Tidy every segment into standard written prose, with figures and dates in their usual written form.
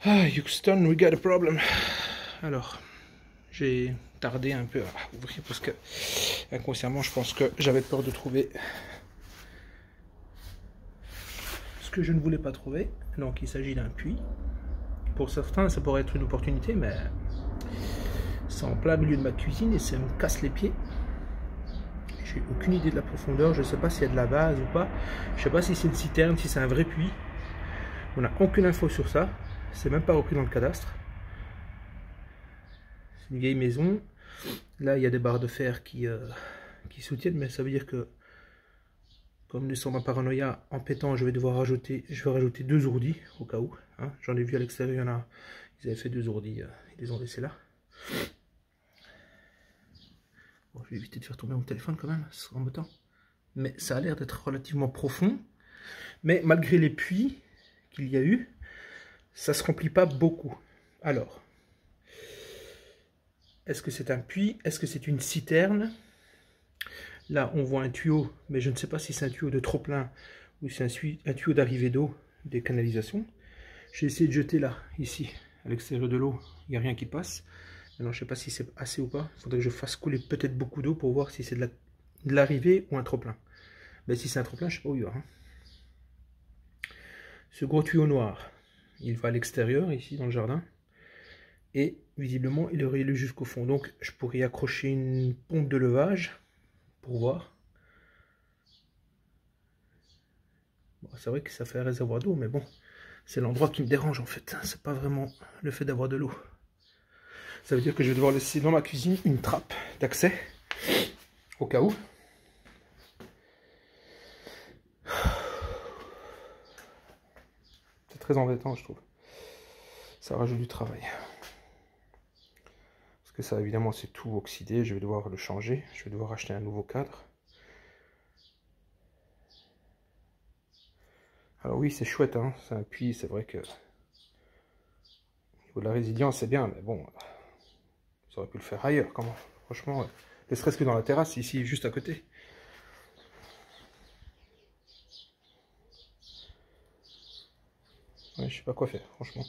Ah, Houston, we got a problem. Alors, j'ai tardé un peu à ouvrir parce que inconsciemment, je pense que j'avais peur de trouver ce que je ne voulais pas trouver. Donc, il s'agit d'un puits. Pour certains, ça pourrait être une opportunité, mais c'est en plein milieu de ma cuisine et ça me casse les pieds. J'ai aucune idée de la profondeur, je ne sais pas s'il y a de la base ou pas. Je ne sais pas si c'est une citerne, si c'est un vrai puits. On n'a aucune info sur ça. C'est même pas repris dans le cadastre. C'est une vieille maison. Là, il y a des barres de fer qui soutiennent, mais ça veut dire que, comme nous sommes en paranoïa, en pétant, je vais rajouter 2 ourdis au cas où. Hein. J'en ai vu à l'extérieur, il y en a. Ils avaient fait 2 ourdis, ils les ont laissés là. Bon, je vais éviter de faire tomber mon téléphone quand même, ce sera embêtant. Mais ça a l'air d'être relativement profond. Mais malgré les puits qu'il y a eu, ça ne se remplit pas beaucoup. Alors, est-ce que c'est un puits? Est-ce que c'est une citerne? Là, on voit un tuyau, mais je ne sais pas si c'est un tuyau de trop-plein ou si c'est un tuyau d'arrivée d'eau des canalisations. J'ai essayé de jeter là, ici, à l'extérieur de l'eau, il n'y a rien qui passe. Maintenant, je ne sais pas si c'est assez ou pas. Il faudrait que je fasse couler peut-être beaucoup d'eau pour voir si c'est de l'arrivée ou un trop-plein. Mais si c'est un trop-plein, je ne sais pas où il va. Hein. Ce gros tuyau noir, il va à l'extérieur, ici, dans le jardin. Et visiblement, il aurait allé jusqu'au fond. Donc, je pourrais y accrocher une pompe de levage pour voir. Bon, c'est vrai que ça fait un réservoir d'eau, mais bon, c'est l'endroit qui me dérange en fait. C'est pas vraiment le fait d'avoir de l'eau. Ça veut dire que je vais devoir laisser dans ma cuisine une trappe d'accès, au cas où. C'est très embêtant, je trouve. Ça rajoute du travail. Parce que ça, évidemment, c'est tout oxydé. Je vais devoir le changer. Je vais devoir acheter un nouveau cadre. Alors oui, c'est chouette, hein. C'est un puits, c'est vrai que... Au niveau de la résilience, c'est bien, mais bon... Ça aurait pu le faire ailleurs, comment. Franchement, ne serait-ce que dans la terrasse, ici, juste à côté. Ouais, je sais pas quoi faire, franchement.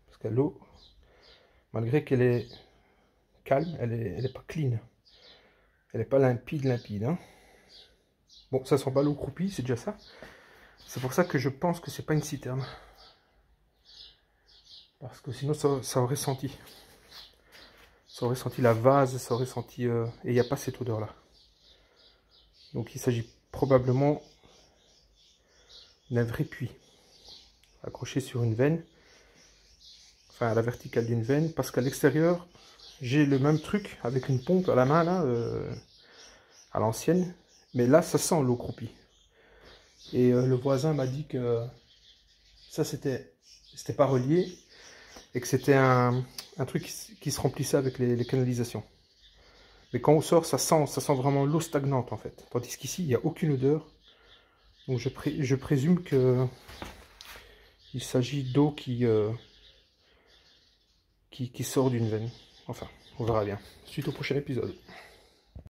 Parce que l'eau, malgré qu'elle est calme, elle est pas clean. Elle est pas limpide. Hein. Bon, ça sent pas l'eau croupie, c'est déjà ça. C'est pour ça que je pense que c'est pas une citerne. Parce que sinon, ça aurait senti. Ça aurait senti la vase, ça aurait senti... Et il n'y a pas cette odeur-là. Donc il s'agit probablement d'un vrai puits. Accroché sur une veine. Enfin, à la verticale d'une veine. Parce qu'à l'extérieur, j'ai le même truc avec une pompe à la main, là, à l'ancienne. Mais là, ça sent l'eau croupie. Et le voisin m'a dit que ça, c'était pas relié. Et que c'était un truc qui se remplissait avec les canalisations. Mais quand on sort, ça sent vraiment l'eau stagnante en fait. Tandis qu'ici, il n'y a aucune odeur. Donc je présume que il s'agit d'eau qui sort d'une veine. Enfin, on verra bien. Suite au prochain épisode.